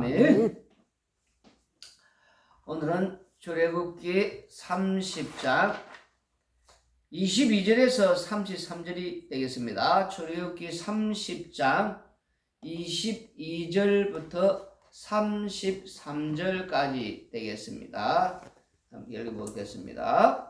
아멘. 오늘은 출애굽기 30장 22절에서 33절이 되겠습니다. 출애굽기 30장 22절부터 33절까지 되겠습니다. 함께 읽어보겠습니다.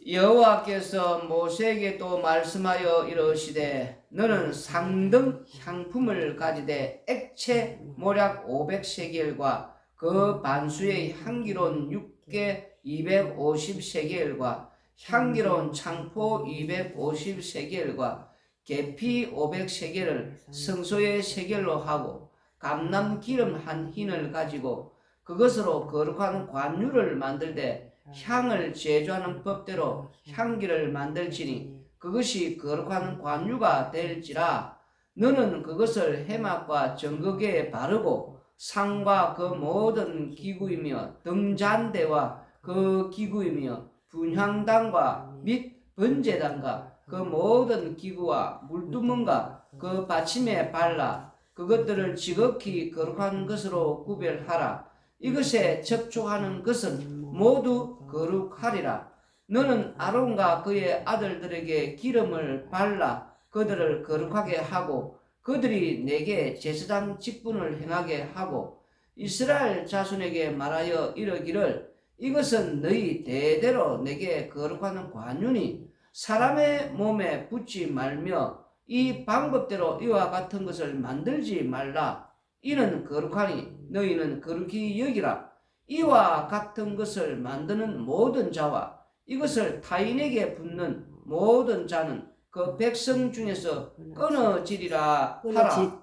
여호와께서 모세에게 또 말씀하여 이르시되 너는 상등 향품을 가지되 액체 모략 500세겔과 그 반수의 향기로운 육개 250세겔과 향기로운 창포 250세겔과 계피 500세겔을 성소의 세겔로 하고 감람 기름 한 흰을 가지고 그것으로 거룩한 관유를 만들되 향을 제조하는 법대로 향기를 만들지니 그것이 거룩한 관유가 될지라. 너는 그것을 해막과 정거기에 바르고 상과 그 모든 기구이며 등잔대와 그 기구이며 분향단과 및 번제단과 그 모든 기구와 물두멍과 그 받침에 발라 그것들을 지극히 거룩한 것으로 구별하라. 이것에 접촉하는 것은 모두 거룩하리라. 너는 아론과 그의 아들들에게 기름을 발라 그들을 거룩하게 하고 그들이 내게 제사장 직분을 행하게 하고 이스라엘 자손에게 말하여 이르기를 이것은 너희 대대로 내게 거룩한 관유니 사람의 몸에 붙지 말며 이 방법대로 이와 같은 것을 만들지 말라. 이는 거룩하니 너희는 거룩히 여기라. 이와 같은 것을 만드는 모든 자와 이것을 타인에게 붓는 모든 자는 그 백성 중에서 끊어지리라 하라.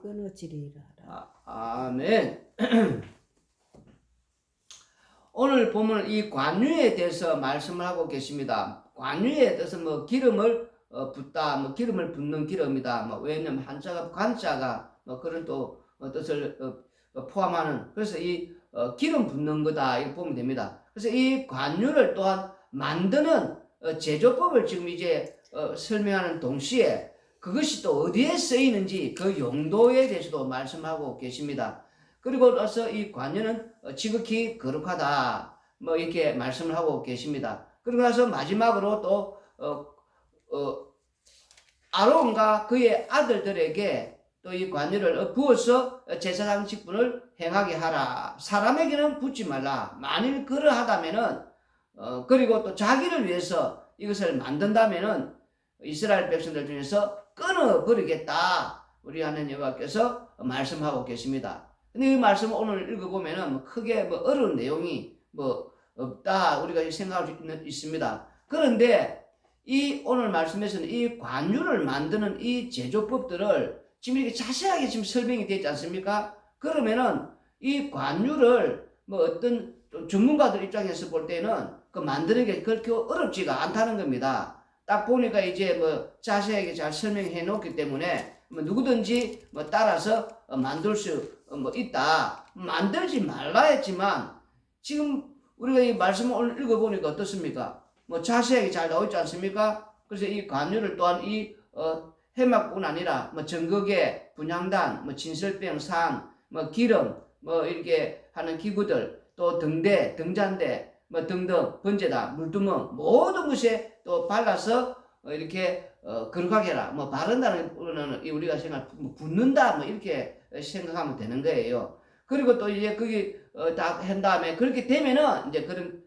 아멘. 오늘 보면 이 관유에 대해서 말씀을 하고 계십니다. 관유에 대해서 기름을 붓다, 기름을 붓는 기름이다. 왜냐면 한자가 관자가 그런 또 뜻을 포함하는, 그래서 이 기름 붓는 거다 이렇게 보면 됩니다. 그래서 이 관유를 또한 만드는 제조법을 지금 이제 설명하는 동시에 그것이 또 어디에 쓰이는지 그 용도에 대해서도 말씀하고 계십니다. 그리고 나서 이 관유는 지극히 거룩하다 이렇게 말씀을 하고 계십니다. 그리고 나서 마지막으로 또 아론과 그의 아들들에게 또 이 관유를 부어서 제사장 직분을 행하게 하라. 사람에게는 붓지 말라. 만일 그러하다면은 그리고 또 자기를 위해서 이것을 만든다면은 이스라엘 백성들 중에서 끊어버리겠다. 우리 하나님 여호와께서 말씀하고 계십니다. 근데 이 말씀을 오늘 읽어보면은 크게 어려운 내용이 없다. 우리가 생각할 수 있습니다. 그런데 이 오늘 말씀에서는 이 관유를 만드는 이 제조법들을 지금 이렇게 자세하게 지금 설명이 되지 않습니까? 그러면은 이 관유를 어떤 전문가들 입장에서 볼 때는 그 만드는 게 그렇게 어렵지가 않다는 겁니다. 딱 보니까 이제 자세하게 잘 설명해 놓기 때문에 누구든지 따라서 만들 수 있다. 만들지 말라 했지만 지금 우리가 이 말씀을 오늘 읽어보니까 어떻습니까? 자세하게 잘 나와 있지 않습니까? 그래서 이 관유를 또한 이 해막뿐 아니라 정거계, 분향단, 진설병, 상, 기름, 이렇게 하는 기구들, 또 등대, 등잔대, 등등, 번제다, 물두멍 모든 것에 또 발라서 이렇게 거룩하게 해라. 바른다는 거는 우리가 생각 붓는다 이렇게 생각하면 되는 거예요. 그리고 또 이제 거기 다 한 다음에 그렇게 되면은 이제 그런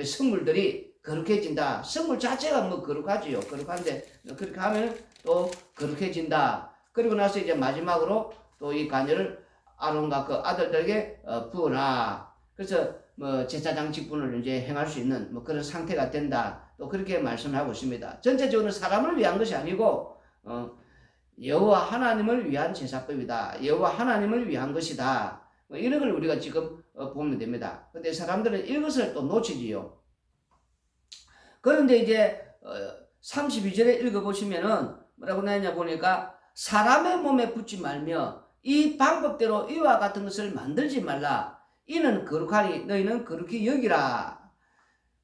성물들이 거룩해진다. 성물 자체가 거룩하지요. 거룩한데 그렇게 하면 또 거룩해진다. 그리고 나서 이제 마지막으로 또 이 관유를 아론과 그 아들들에게 부어라. 그래서 제사장 직분을 이제 행할 수 있는 그런 상태가 된다. 또 그렇게 말씀을 하고 있습니다. 전체적으로 사람을 위한 것이 아니고 여호와 하나님을 위한 제사법이다. 여호와 하나님을 위한 것이다. 이런 걸 우리가 지금 보면 됩니다. 근데 사람들은 이것을 또 놓치지요. 그런데 이제 32절에 읽어보시면은 뭐라고 나오냐 보니까 사람의 몸에 붙지 말며 이 방법대로 이와 같은 것을 만들지 말라. 이는 거룩하니 너희는 거룩히 여기라.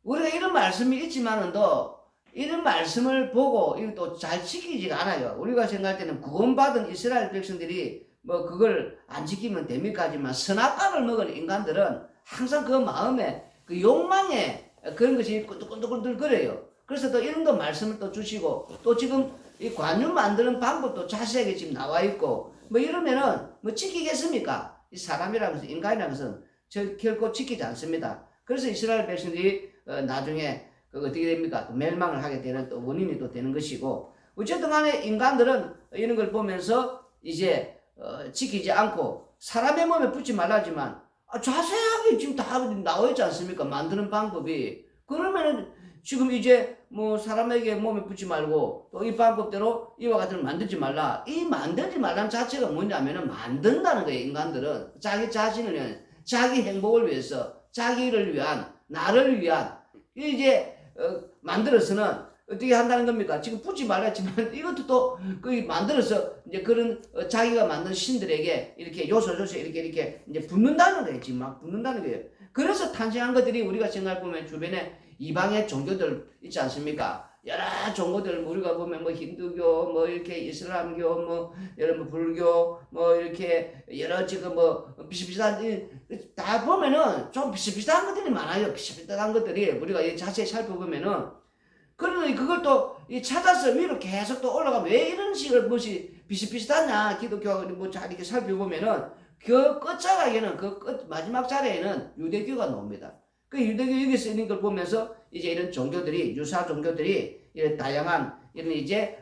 우리가 이런 말씀이 있지만은도 이런 말씀을 보고 이거 또 잘 지키지가 않아요. 우리가 생각할 때는 구원받은 이스라엘 백성들이 뭐 그걸 안 지키면 됩니까지만 선악과를 먹은 인간들은 항상 그 마음에 그 욕망에 그런 것이 꾼득꾼득꾼득거려요. 그래서 또 이런 거 말씀을 또 주시고 또 지금 이 관유 만드는 방법도 자세하게 지금 나와 있고 뭐 이러면은 뭐 지키겠습니까? 이 사람이라는 것은 인간이라는 것은 결코 지키지 않습니다. 그래서 이스라엘 백성들이 나중에 그 어떻게 됩니까? 또 멸망을 하게 되는 또 원인이 또 되는 것이고 어쨌든 간에 인간들은 이런 걸 보면서 이제 지키지 않고 사람의 몸에 붙지 말라지만 자세하게 지금 다 나와 있지 않습니까? 만드는 방법이. 그러면은 지금 이제 뭐 사람에게 몸에 붙지 말고 또 이 방법대로 이와 같은 걸 만들지 말라. 이 만들지 말라는 자체가 뭐냐면은 만든다는 거예요. 인간들은 자기 자신을 위한 자기 행복을 위해서 자기를 위한 나를 위한 이제 만들어서는 어떻게 한다는 겁니까? 지금 붙지 말라 했지만 이것도 또 만들어서 이제 그런 자기가 만든 신들에게 이렇게 요소 이렇게 이제 붙는다는 거예요. 지금 막 붙는다는 거예요. 그래서 탄생한 것들이 우리가 생각해 보면 주변에 이방의 종교들 있지 않습니까? 여러 종교들 우리가 보면 뭐 힌두교, 뭐 이렇게 이슬람교, 뭐 여러 불교, 뭐 이렇게 여러 지금 뭐 비슷비슷한 다 보면은 좀 비슷비슷한 것들이 많아요. 비슷비슷한 것들이 우리가 자세히 살펴보면은 그러니 그걸 또 찾아서 위로 계속 또 올라가면 왜 이런 식으로 무엇이 비슷비슷하냐 기독교하고 뭐 잘 이렇게 살펴보면은 그 끝자락에는 그 끝 마지막 자리에는 유대교가 나옵니다. 그 유대교 여기서 있는 걸 보면서 이제 이런 종교들이 유사 종교들이 이런 다양한 이런 이제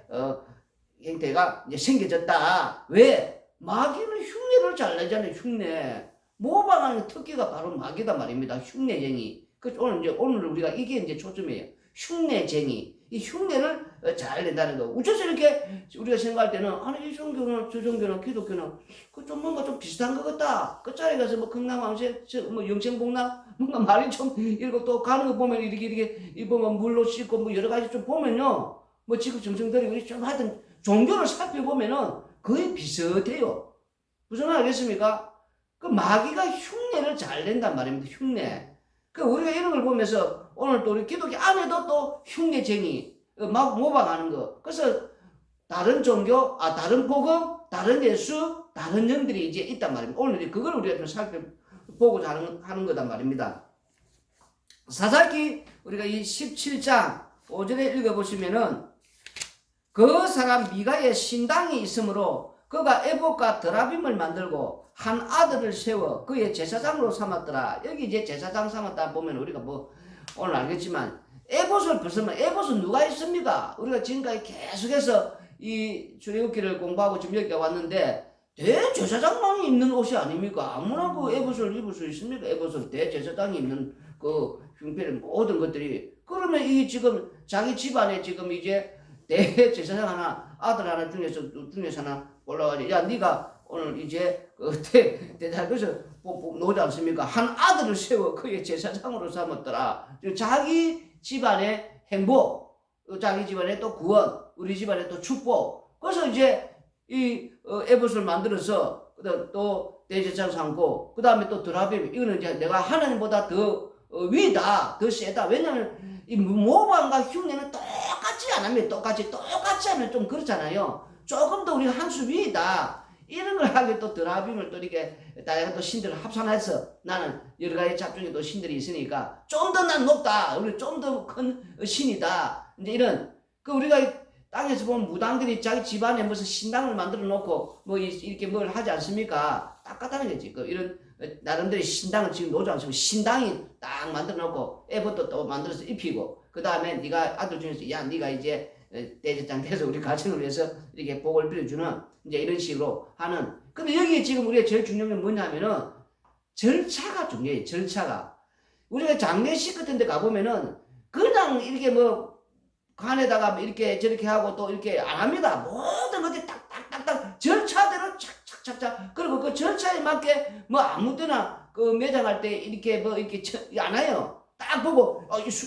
형태가 이제 생겨졌다. 왜? 마귀는 흉내를 잘 내잖아요. 흉내. 모방하는 특기가 바로 마귀다 말입니다. 흉내쟁이. 그 오늘 우리가 이게 이제 초점이에요. 흉내쟁이. 이 흉내를 잘 낸다는 거. 우쳐서 이렇게 우리가 생각할 때는 아니 이 종교는 저 종교는 기독교는 그 좀 뭔가 좀 비슷한 것 같다. 끝자리 가서 뭐 극락왕세 뭐 영생복락 뭔가 말이 좀 이러고 또 가는 거 보면 이렇게 이 보면 물로 씻고 뭐 여러 가지 좀 보면요. 뭐 지금 정성들이 우리 좀 하여튼 종교를 살펴보면은 거의 비슷해요. 무슨 말 알겠습니까? 그 마귀가 흉내를 잘 낸단 말입니다. 흉내. 그 우리가 이런 걸 보면서 오늘 또 우리 기독교 안에도 또 흉내쟁이 막 모방하는 거. 그래서 다른 종교, 다른 복음, 다른 예수, 다른 영들이 이제 있단 말입니다. 오늘 그걸 우리가 좀 살펴보고자 하는 거단 말입니다. 사사기 우리가 이 17장 5절에 읽어보시면은 그 사람 미가의 신당이 있으므로 그가 에봇과 드라빔을 만들고 한 아들을 세워 그의 제사장으로 삼았더라. 여기 이제 제사장 삼았다 보면 우리가 뭐 오늘 알겠지만 에봇을 벗으면 에봇은 누가 있습니까? 우리가 지금까지 계속해서 이 출애굽기를 공부하고 지금 여기 왔는데 대제사장만이 입는 옷이 아닙니까? 아무나 그 에봇을 입을 수 있습니까? 에봇을 대제사장이 입는 그 흉패를 모든 것들이 그러면 이 지금 자기 집안에 지금 이제 대제사장 하나 아들 하나 중에서 하나 올라가지 야 네가 오늘 이제 대대에서 놓지 않습니까? 한 아들을 세워 그의 제사장으로 삼았더라. 자기 집안의 행복, 자기 집안의 또 구원, 우리 집안의 또 축복. 그래서 이제 이 에봇을 만들어서 또 대제사장 삼고 그 다음에 또 드라빔 이거는 이제 내가 하나님보다 더 위다, 더 세다. 왜냐하면 이 모방과 흉내는 똑같이 안 하면 똑같이 하면 좀 그렇잖아요. 조금 더 우리가 한 수 위다. 이런 걸 하게 또 드라빔을 또 이렇게 다양한 또 신들을 합산해서 나는 여러 가지 잡중에 또 신들이 있으니까 좀 더 난 높다. 우리 좀 더 큰 신이다. 이제 이런 그 우리가 땅에서 보면 무당들이 자기 집안에 무슨 신당을 만들어 놓고 뭐 이렇게 뭘 하지 않습니까? 똑같다는 거지. 그 이런 나름대로 신당을 지금 놓지 않습니까? 신당이 딱 만들어 놓고 애부터 또 만들어서 입히고 그 다음에 네가 아들 중에서 야 네가 이제 대제장 돼서 우리 가정을 위해서 이렇게 복을 빌어주는 이제 이런 식으로 하는. 근데 여기 지금 우리가 제일 중요한 게 뭐냐면은 절차가 중요해요. 절차가. 우리가 장례식 같은 데 가보면은 그냥 이렇게 뭐 관에다가 이렇게 저렇게 하고 또 이렇게 안 합니다. 모든 것들이 딱딱딱딱 절차대로 착착착착. 그리고 그 절차에 맞게 뭐 아무 때나 그 매장할 때 이렇게 뭐 이렇게 안 해요. 딱 보고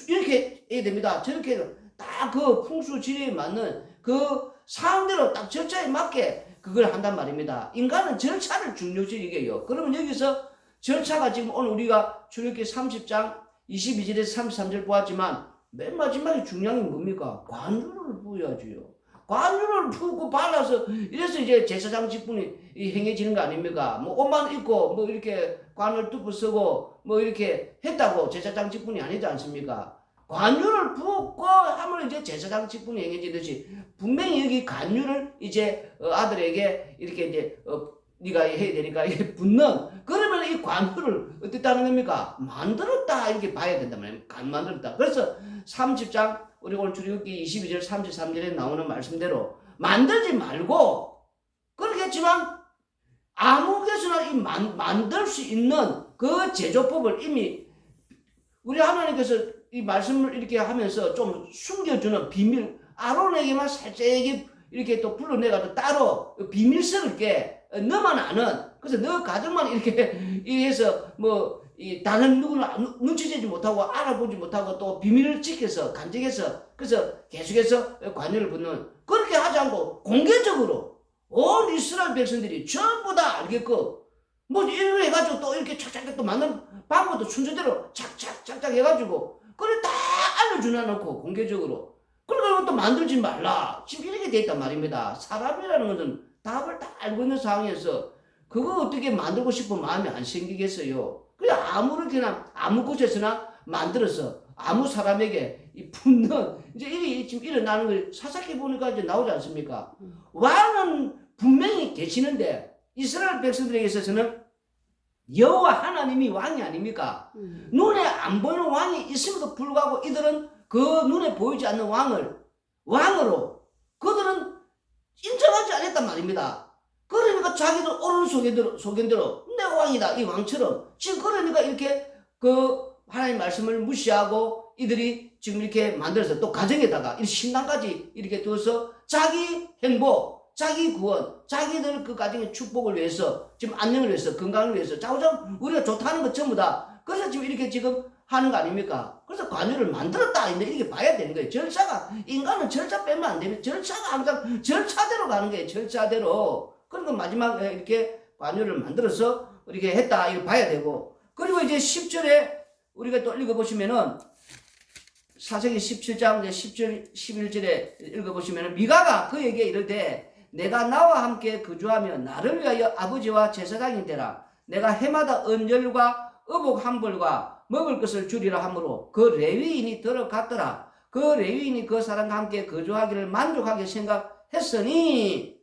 이렇게 해야 됩니다. 저렇게 딱 그 풍수지리에 맞는 그 상대로 딱 절차에 맞게 그걸 한단 말입니다. 인간은 절차를 중요시 여겨요. 그러면 여기서 절차가 지금 오늘 우리가 출애굽기 30장 22절에서 33절 보았지만 맨 마지막에 중요한 게 뭡니까? 관유를 부여야지요. 관유를 푸고 발라서 이래서 이제 제사장 직분이 행해지는 거 아닙니까? 뭐 옷만 입고 뭐 이렇게 관을 뚜껑 쓰고 뭐 이렇게 했다고 제사장 직분이 아니지 않습니까? 관유를 붓고 하면 이제 제사장 직분이 행해지듯이 분명히 여기 관유를 이제 아들에게 이렇게 이제 네가 해야 되니까 이게 붓는, 그러면 이 관유를 어떻다는 겁니까? 만들었다 이렇게 봐야 된단 말이에요. 만들었다. 그래서 30장 우리 오늘 출애굽기 22절 33절에 나오는 말씀대로 만들지 말고, 그렇겠지만 아무개서나 이 만들 수 있는 그 제조법을 이미 우리 하나님께서 이 말씀을 이렇게 하면서 좀 숨겨주는 비밀, 아론에게만 살짝 이렇게 또 불러내가지고 따로 비밀스럽게 너만 아는, 그래서 너 가정만 이렇게 해서 뭐 이 다른 누구는 눈치채지 못하고 알아보지 못하고 또 비밀을 지켜서 간직해서 그래서 계속해서 관여를 붙는, 그렇게 하지 않고 공개적으로 온 이스라엘 백성들이 전부 다 알게끔 뭐 이렇게 해가지고 또 이렇게 착착 또 만든 방법도 순서대로 착착 해가지고 그걸 다 알려주나 놓고 공개적으로, 그러니까 또 만들지 말라 지금 이렇게 돼 있단 말입니다. 사람이라는 것은 답을 다 알고 있는 상황에서 그거 어떻게 만들고 싶은 마음이 안 생기겠어요. 그래 아무렇게나 아무 곳에서나 만들어서 아무 사람에게 이 붙는 이제 일이 지금 일어나는 걸 사사기 보니까 이제 나오지 않습니까? 왕은 분명히 계시는데 이스라엘 백성들에게 있어서는 여호와 하나님이 왕이 아닙니까? 눈에 안 보이는 왕이 있음에도 불구하고 이들은 그 눈에 보이지 않는 왕을 왕으로 그들은 인정하지 않았단 말입니다. 그러니까 자기들 옳은 소견대로 내가 왕이다 이 왕처럼 지금 그러니까 이렇게 그 하나님 말씀을 무시하고 이들이 지금 이렇게 만들어서 또 가정에다가 이 신당까지 이렇게 두어서 자기 행복, 자기 구원, 자기들 그 가정의 축복을 위해서 지금 안녕을 위해서 건강을 위해서 자우장 우리가 좋다는 것 전부 다 그래서 지금 이렇게 지금 하는 거 아닙니까? 그래서 관유를 만들었다 이렇게 봐야 되는 거예요. 절차가 인간은 절차 빼면 안 되면 절차가 항상 절차대로 가는 거예요. 절차대로. 그러니까 마지막에 이렇게 관유를 만들어서 이렇게 했다 이렇게 봐야 되고, 그리고 이제 10절에 우리가 또 읽어보시면은 사사기 17장 10절 11절에 읽어보시면은 미가가 그에게 이르되 내가 나와 함께 거주하며 나를 위하여 아버지와 제사장이 되라. 내가 해마다 언절과 어복 한 벌과 먹을 것을 주리라 하므로 그 레위인이 들어갔더라. 그 레위인이 그 사람과 함께 거주하기를 만족하게 생각했으니,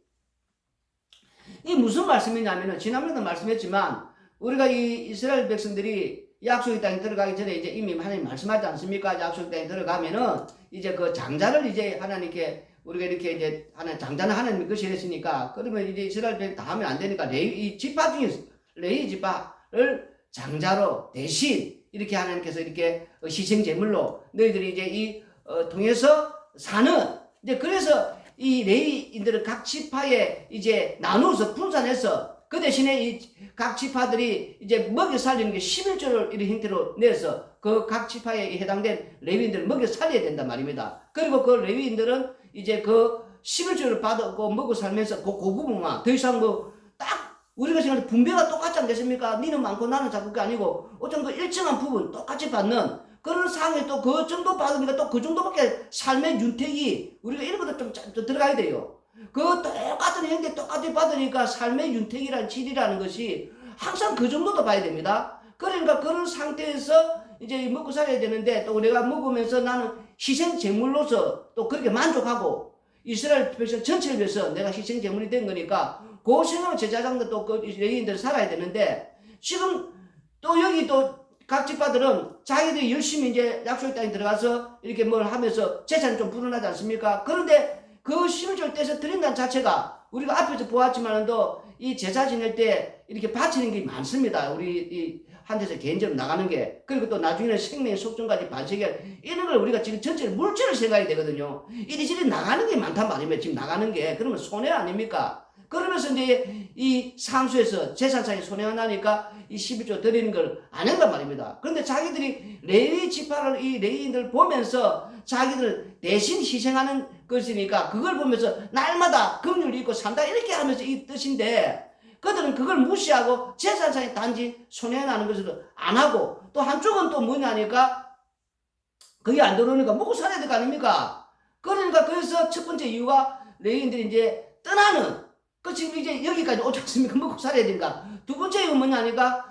이 무슨 말씀이냐면은 지난번에도 말씀했지만 우리가 이 이스라엘 백성들이 약속의 땅에 들어가기 전에 이제 이미 하나님 말씀하지 않습니까? 약속의 땅에 들어가면은 이제 그 장자를 이제 하나님께 우리가 이렇게 이제 장자는 하나님이 것이 했으니까 그러면 이제 이스라엘 백성 다 하면 안 되니까 레위 지파 중에서 레위 지파를 장자로 대신 이렇게 하나님께서 이렇게 희생 제물로 너희들이 이제 이 통해서 사는 이제 그래서 이 레위인들은 각 지파에 이제 나누어서 분산해서 그 대신에 이 각 지파들이 이제 먹여 살리는 게 11조를 이런 형태로 내서 그 각 지파에 해당된 레위인들을 먹여 살려야 된단 말입니다. 그리고 그 레위인들은 이제 그 11조를 받고 먹고 살면서 그 부분만 더 이상 뭐 딱 우리가 생각할 때 분배가 똑같지 않겠습니까? 니는 많고 나는 작은 게 아니고 어떤 그 일정한 부분 똑같이 받는 그런 상황에 또 그 정도 받으니까 또 그 정도밖에 삶의 윤택이 우리가 이런 것도 좀 들어가야 돼요. 그 똑같은 형태 똑같이 받으니까 삶의 윤택이라는 질이라는 것이 항상 그 정도도 봐야 됩니다. 그러니까 그런 상태에서 이제 먹고 살아야 되는데 또 내가 먹으면서 나는 희생 제물로서 또 그렇게 만족하고 이스라엘 백성 전체를 위해서 내가 희생 제물이 된 거니까 그 생각은 제사장도 또 그 레위인들 살아야 되는데 지금 또 여기 또 각 지파들은 자기들이 열심히 이제 약속의 땅에 들어가서 이렇게 뭘 하면서 재산이 좀 불어나지 않습니까? 그런데 그 11조를 떼서 드린다는 자체가 우리가 앞에서 보았지만도 이 제사 지낼 때 이렇게 바치는 게 많습니다. 우리 이 한 데서 개인적으로 나가는 게. 그리고 또 나중에는 생명의 속전까지 반세계 이런 걸 우리가 지금 전체를 물질을 생각해야 되거든요. 이리저리 나가는 게 많단 말이에요. 지금 나가는 게. 그러면 손해 아닙니까? 그러면서 이제 이 상수에서 재산상의 손해가 나니까 이 11조 드리는 걸 안 한단 말입니다. 그런데 자기들이 레위 지파를 이 레위인들 보면서 자기들 대신 희생하는 것이니까 그걸 보면서 날마다 긍휼이 있고 산다 이렇게 하면서 이 뜻인데 그들은 그걸 무시하고 재산상에 단지 손해가 나는 것을 안 하고 또 한쪽은 또 뭐냐니까 그게 안 들어오니까 먹고 살아야 될 거 아닙니까? 그러니까 그래서 첫 번째 이유가 레위인들이 이제 떠나는 그 지금 이제 여기까지 오지 않습니까? 먹고 살아야 되니까. 두 번째 이유는 뭐냐니까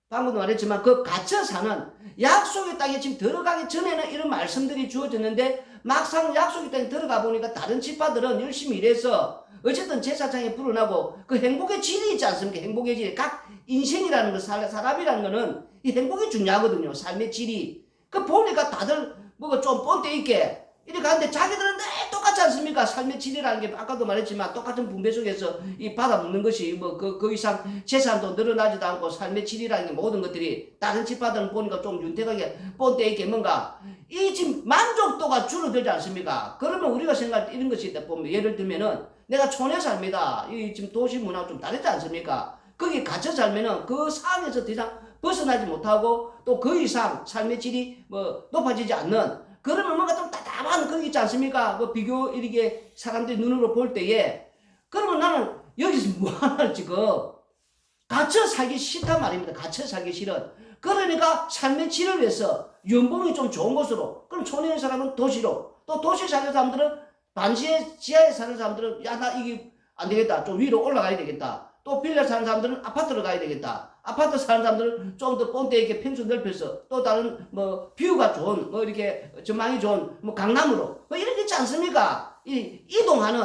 방금도 말했지만 그 갇혀 사는 약속의 땅에 지금 들어가기 전에는 이런 말씀들이 주어졌는데 막상 약속의 땅에 들어가 보니까 다른 지파들은 열심히 일해서 어쨌든 제사장에 불어나고 그 행복의 질이 있지 않습니까? 행복의 질. 각 인생이라는 거, 사람이라는 거는 이 행복이 중요하거든요. 삶의 질이. 그 보니까 다들 뭐가 좀 뻔때 있게 이렇게 가는데 자기들은 똑같지 않습니까? 삶의 질이라는 게 아까도 말했지만 똑같은 분배 속에서 이 받아먹는 것이 뭐 그 이상 재산도 늘어나지도 않고 삶의 질이라는 게 모든 것들이 다른 집파들은 보니까 좀 윤택하게 뻔때 있게 뭔가 이 지금 만족도가 줄어들지 않습니까? 그러면 우리가 생각할 때 이런 것이 있다 보면 예를 들면은 내가 촌에 삽니다. 이 지금 도시 문화가 좀 다르지 않습니까? 거기 갇혀 살면은 그 상황에서 더 이상 벗어나지 못하고 또 그 이상 삶의 질이 뭐 높아지지 않는 그러면 뭔가 좀 답답한 그게 있지 않습니까? 그 비교 이렇게 사람들이 눈으로 볼 때에 그러면 나는 여기서 뭐 하나 지금 갇혀 살기 싫단 말입니다. 갇혀 살기 싫은. 그러니까 삶의 질을 위해서 연봉이 좀 좋은 곳으로 그럼 촌에 있는 사람은 도시로 또 도시 사는 사람들은 지하에 사는 사람들은 야 나 이게 안 되겠다. 좀 위로 올라가야 되겠다. 또 빌려 사는 사람들은 아파트로 가야 되겠다. 아파트 사는 사람들은 좀 더 뻔때 있게 평수 넓혀서 또 다른 뭐 뷰가 좋은 뭐 이렇게 전망이 좋은 뭐 강남으로 뭐 이렇게 있지 않습니까? 이동하는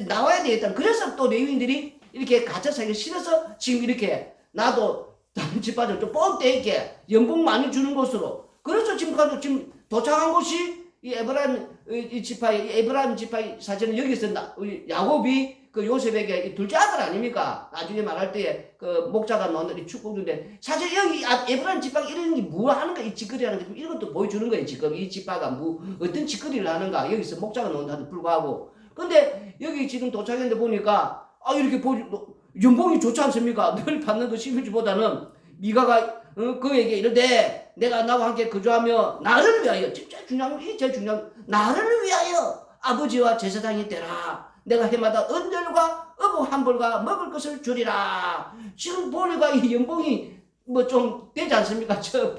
나와야 되겠다. 그래서 또 레위인들이 이렇게 갇혀 살기 싫어서 지금 이렇게 나도 다른 집안을 좀 뻔때 있게 연봉 많이 주는 곳으로 그래서 지금 도착한 곳이 이 에브라임 지파의 사실은 여기서 우리 야곱이 그 요셉에게 둘째 아들 아닙니까? 나중에 말할 때에 그 목자가 넣는 이 축복인데 사실 여기 에브라임 지파가 이런 게 뭐 하는가 이 짓거리 하는 게 이런 것도 보여주는 거예요. 지금 이 지파가 뭐 어떤 짓거리를 하는가 여기서 목자가 넣는다도 불구하고 근데 여기 지금 도착했는데 보니까 이렇게 연봉이 좋지 않습니까? 늘 받는 그 시민주보다는 미가가 그에게 이르되 내가 나와 함께 거주하며 나를 위하여 진짜 중요한 이 제일 중요한 나를 위하여 아버지와 제사장이 되라. 내가 해마다 은절과 어부 한 벌과 먹을 것을 주리라. 지금 보니까 이 연봉이 뭐 좀 되지 않습니까? 갇혀서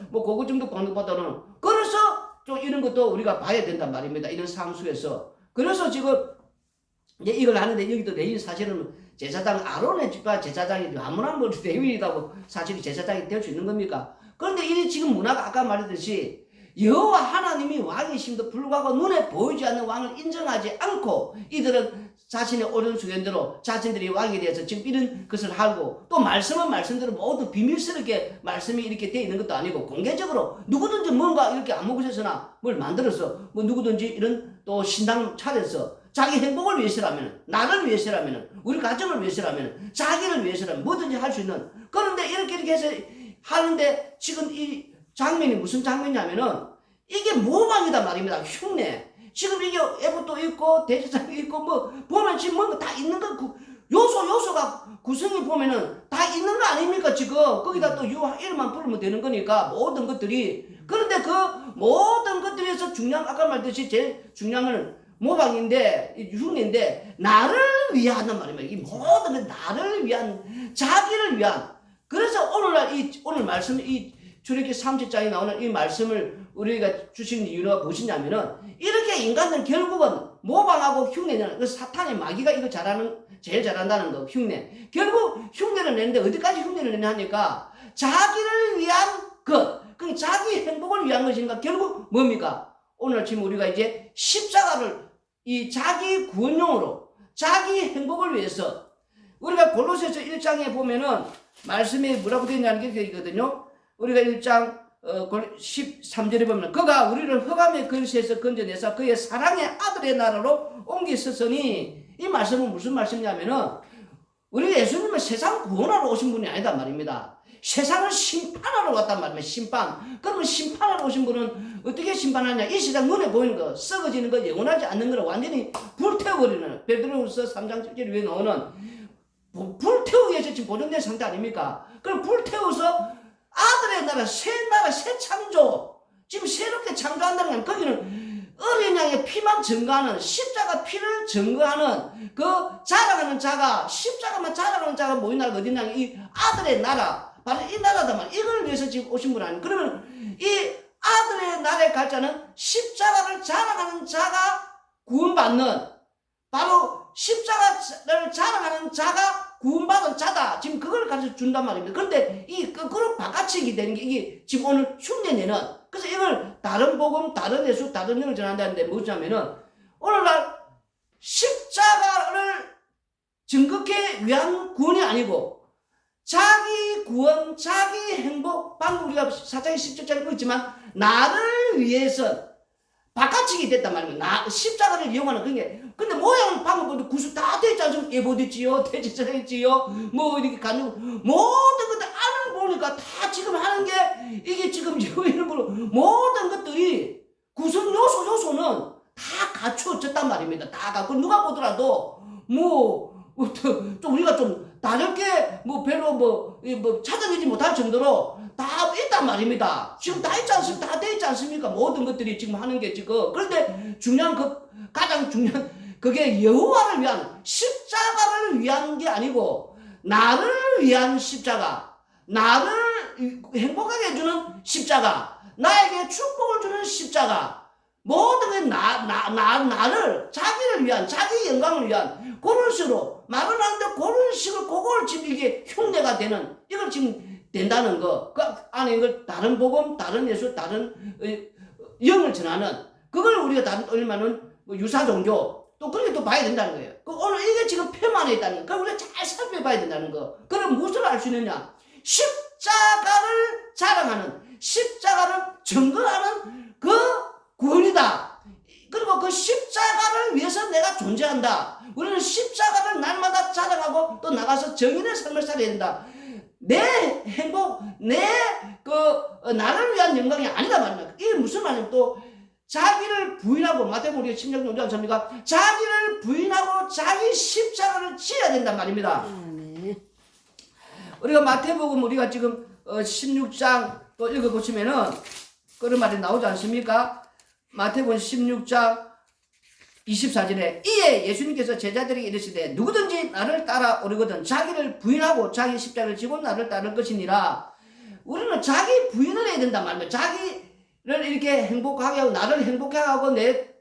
뭐 그거 정도 받는 것보다는 그래서 좀 이런 것도 우리가 봐야 된단 말입니다. 이런 상수에서 그래서 지금 이제 이걸 하는데 여기도 레위 사실은 제사장 아론의 집과 제사장이 아무나 뭐 레위이라고 사실 제사장이 될 수 있는 겁니까? 그런데 이 지금 문화가 아까 말했듯이 여호와 하나님이 왕이심도 불구하고 눈에 보이지 않는 왕을 인정하지 않고 이들은 자신의 옳은 수견대로 자신들이 왕에 대해서 지금 이런 것을 하고 또 말씀은 말씀대로 모두 비밀스럽게 말씀이 이렇게 되어 있는 것도 아니고 공개적으로 누구든지 뭔가 이렇게 안목에서나 뭘 만들어서 뭐 누구든지 이런 또 신당 차려서 자기 행복을 위해서라면 나를 위해서라면 우리 가정을 위해서라면 자기를 위해서라면 뭐든지 할 수 있는 그런데 이렇게 해서 하는데 지금 이 장면이 무슨 장면이냐면은 이게 모방이다 말입니다. 흉내. 지금 이게 에봇도 있고 대제사장이 있고 뭐 보면 지금 뭔가 다 있는 거 요소가 구성이 보면은 다 있는 거 아닙니까 지금 거기다 또 이름만 부르면 되는 거니까 모든 것들이 그런데 그 모든 것들에서 중요한 아까 말했듯이 제일 중요한 건 모방인데 흉내인데 나를 위하는 말입니다. 이 모든 게 나를 위한 자기를 위한 그래서 오늘 말씀 출애굽기 30장에 나오는 이 말씀을 우리가 주신 이유가 무엇이냐면은 이렇게 인간은 결국은 모방하고 흉내내는 그 사탄의 마귀가 이거 제일 잘한다는 거 흉내. 결국 흉내를 내는데 어디까지 흉내를 내냐 하니까 자기를 위한 것. 그 자기 행복을 위한 것인가 결국 뭡니까? 오늘 아침 우리가 이제 십자가를 이 자기 구원용으로 자기 행복을 위해서 우리가 골로새서 1장에 보면은 말씀이 뭐라고 되어 있냐는 게 있거든요. 우리가 1장 13절에 보면 그가 우리를 흑암의 근시에서 건져내서 그의 사랑의 아들의 나라로 옮기셨으니 이 말씀은 무슨 말씀이냐면은 우리 예수님은 세상 구원하러 오신 분이 아니다 말입니다. 세상을 심판하러 왔단 말입니다. 심판. 그러면 심판하러 오신 분은 어떻게 심판하냐? 이 세상 눈에 보이는 거, 썩어지는 거, 영원하지 않는 거를 완전히 불태워버리는 베드로후서 3장 7절에 왜 나오는 불태우기 위해서 지금 보존된 상태 아닙니까? 그럼 불태워서 아들의 나라, 새 창조, 지금 새롭게 창조한다는 건 거기는 어린 양의 피만 증거하는 십자가 피를 증거하는 그 자랑하는 자가 십자가만 자랑하는 자가 모인 나라가 어디냐 이 아들의 나라 바로 이 나라다 말 이걸 위해서 지금 오신 분 아니에요. 그러면 이 아들의 날에 갈 자는 십자가를 자랑하는 자가 구원받는, 바로 십자가를 자랑하는 자가 구원받은 자다. 지금 그걸 가르쳐 준단 말입니다. 그런데 이 거꾸로 바깥치기 되는 게 이게 지금 오늘 흉내내는, 그래서 이걸 다른 복음, 다른 예수, 다른 영을 전한다는데 뭐냐면은 오늘날 십자가를 증거하기 위한 구원이 아니고 자기 구원, 자기 행복, 방금 우리가 4장의 10절짜리 보였지만 나를 위해서 바깥치기 됐단 말입니다. 십자가를 이용하는 그게. 근데 모양은 방금 보도 구수 다 되지 않습니까? 예보됐지요, 대지전했지요, 뭐 이렇게 가는 모든 것들 안을 보니까 다 지금 하는 게 이게 지금 이름으로 모든 것들이 구성 요소는 다 갖추어졌단 말입니다. 다 갖고 누가 보더라도 좀 우리가 좀 다르게 별로 찾아내지 못할 정도로 다 있단 말입니다. 지금 다 있지 않습니까? 다 돼 있지 않습니까? 모든 것들이 지금 하는 게 지금. 그런데 가장 중요한 그게 여호와를 위한 십자가를 위한 게 아니고 나를 위한 십자가, 나를 행복하게 해주는 십자가, 나에게 축복을 주는 십자가, 모든 게 나를 자기를 위한, 자기 영광을 위한 그런 식으로 말은 하는데 그런 식으로 그걸 지금 이게 흉내가 되는, 이걸 지금 된다는 거. 그 안에 이걸 다른 복음, 다른 예수, 다른 영을 전하는, 그걸 우리가 다른 얼마는 유사 종교 또 그렇게 또 봐야 된다는 거예요. 오늘 이게 지금 표만에 있다는 거. 그걸 우리가 잘 살펴봐야 된다는 거. 그럼 무엇을 알 수 있느냐? 십자가를 자랑하는, 십자가를 증거하는 그 구원이다. 그리고 그 십자가를 위해서 내가 존재한다. 우리는 십자가를 날마다 자랑하고 또 나가서 정인의 삶을 살아야 된다. 내 행복, 나를 위한 영광이 아니다 말입니다. 이게 무슨 말이냐면 또 자기를 부인하고, 마태복음 우리가 16장 5절 않습니까? 자기를 부인하고 자기 십자가를 지어야 된단 말입니다. 우리가 마태복음 우리가 지금 16장 또 읽어보시면은 그런 말이 나오지 않습니까? 마태복음 16장 24절에 이에 예수님께서 제자들에게 이르시되 누구든지 나를 따라오려거든 자기를 부인하고 자기 십자가를 지고 나를 따를 것이니라. 우리는 자기 부인을 해야 된단 말입니다. 자기를 이렇게 행복하게 하고, 나를 행복하게 하고,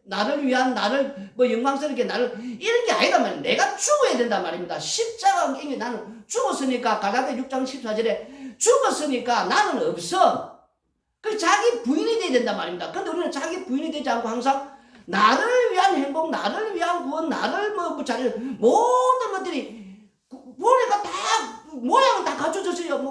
나를 위한, 나를 영광스럽게 나를, 이런 게 아니다 말입니다. 내가 죽어야 된단 말입니다. 십자가 이미 나는 죽었으니까, 갈라디아 6장 14절에 죽었으니까 나는 없어. 그 자기 부인이 돼야 된단 말입니다. 근데 우리는 자기 부인이 되지 않고 항상 나를 위한 행복, 나를 위한 구원, 나를 모든 것들이 보니까 다 모양은 다 갖춰졌어요.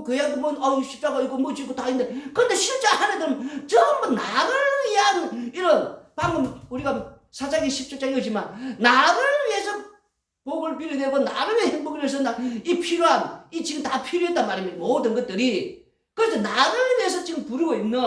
교회도 십자가 있고 뭐지고 다 있는데, 근데 실제 안에는 전부 나를 위한 이런, 방금 우리가 사장이 10절짜리 읽었지만 나를 위해서 복을 빌어내고 나를 위해 행복을 위해서 이 필요한, 이 지금 다 필요했단 말입니다. 모든 것들이. 그래서 나를 위해서 지금 부르고 있는,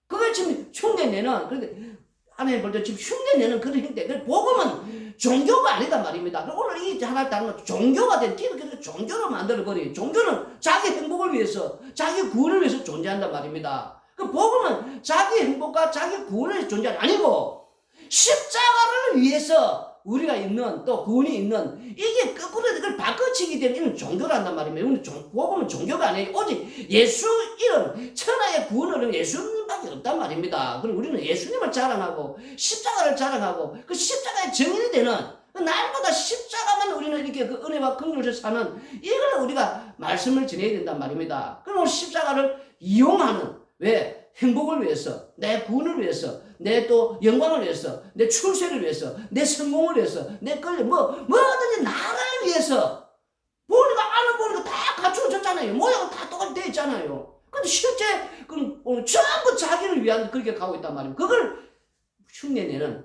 그걸 지금 흉내내는, 그런데 하나님 볼 때 지금 흉내내는 그런 형태. 복음은 종교가 아니다 말입니다. 오늘 이 하나를 다루는 건 종교가 된 기독교를 종교로 만들어버려요. 종교는 자기 행복을 위해서, 자기 구원을 위해서 존재한단 말입니다. 그 복음은 자기 행복과 자기 구원을 위해서 존재하는 아니고 십자가를 위해서 우리가 있는, 또 구원이 있는, 이게 거꾸로 그걸 바꿔치기 되는 이런 종교란단 말입니다. 복음은 종교가 아니에요. 오직 예수 이름, 천하의 구원은 예수님밖에 없단 말입니다. 그리고 우리는 예수님을 자랑하고 십자가를 자랑하고 그 십자가의 증인이 되는, 날마다 십자가만 우리는 이렇게 그 은혜와 긍휼을 사는, 이걸 우리가 말씀을 전해야 된단 말입니다. 그럼 십자가를 이용하는, 왜? 행복을 위해서, 내 구원을 위해서, 내 또 영광을 위해서, 내 출세를 위해서, 내 성공을 위해서, 내 뭐든지 나를 위해서. 보니까 다 갖추어졌잖아요. 모양은 다 똑같이 되어 있잖아요. 근데 실제 오늘 전부 자기를 위한 그렇게 가고 있단 말이에요. 그걸 흉내내는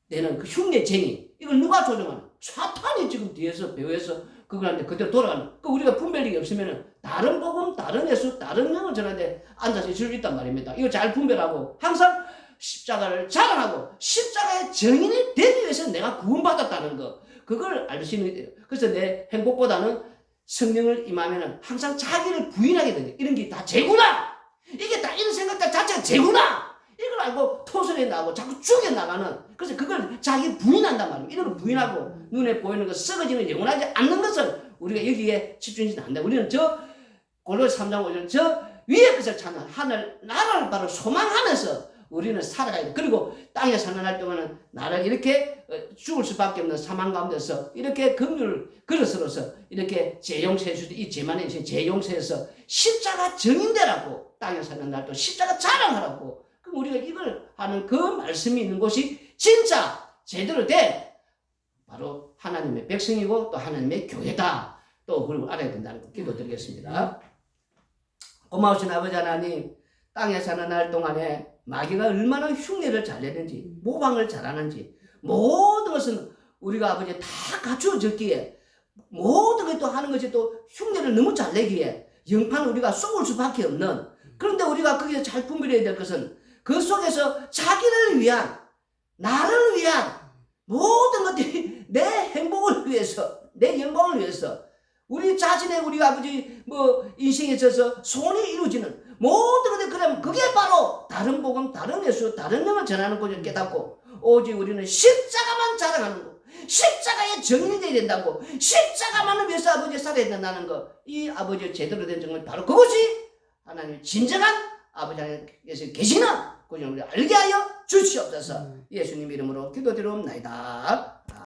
그 흉내쟁이, 이걸 누가 조정하는? 사탄이 지금 뒤에서 배후에서 그걸 하는데 그대로 돌아가는. 우리가 분별력이 없으면 다른 복음, 다른 예수, 다른 영을 전하는데 앉아서 있을 수 있단 말입니다. 이거 잘 분별하고 항상 십자가를 자랑하고 십자가의 증인이 되기 위해서 내가 구원받았다는 거, 그걸 알 수 있는 게 돼요. 그래서 내 행복보다는 성령을 임하면 항상 자기를 부인하게 되는, 이런 게 다 죄구나, 이게 다 이런 생각들 자체가 죄구나, 이걸 알고 토설해 나가고 자꾸 죽여 나가는, 그래서 그걸 자기 부인한단 말이에요. 이런 부인하고 눈에 보이는 것, 썩어지는 영원하지 않는 것을 우리가 여기에 집중해서 한다. 우리는 저 골로새 3장 5절 저 위의 것을 찾는 하늘 나라를 바로 소망하면서 우리는 살아가야 돼. 그리고 땅에 사는 날 동안은 나를 이렇게 죽을 수밖에 없는 사망 가운데서 이렇게 긍휼 그릇으로서 이렇게 재용세수도 이 재만의 재용세에서 십자가 증인되라고 땅에 사는 날도 십자가 자랑하라고. 그럼 우리가 이걸 하는 그 말씀이 있는 곳이 진짜 제대로 된 바로 하나님의 백성이고 또 하나님의 교회다. 또 그걸 알아야 된다는 거 기도드리겠습니다. 고마우신 아버지 하나님, 땅에 사는 날 동안에 마귀가 얼마나 흉내를 잘 내는지, 모방을 잘하는지, 모든 것은 우리가 아버지 다 갖추어졌기에, 모든 게 또 하는 것이 또 흉내를 너무 잘 내기에 영판을 우리가 쏘을 수밖에 없는. 그런데 우리가 거기서 잘 분별해야 될 것은 그 속에서 자기를 위한, 나를 위한 모든 것들이 내 행복을 위해서, 내 영광을 위해서, 우리 자신의 우리 아버지 인생에 있어서 소원이 이루어지는 모든 것들, 그러면 그게 바로 다른 복음, 다른 예수, 다른 영을 전하는 것을 깨닫고 오직 우리는 십자가만 자랑하는 것, 십자가의 증인이 되어야 된다고, 십자가만을 위해서 아버지 살아야 된다는 것, 이 아버지의 제대로 된 정말 바로 그것이 하나님의 진정한 아버지 하나님께서 계시는 그것을 우리 알게 하여 주시옵소서. 예수님 이름으로 기도드리옵나이다.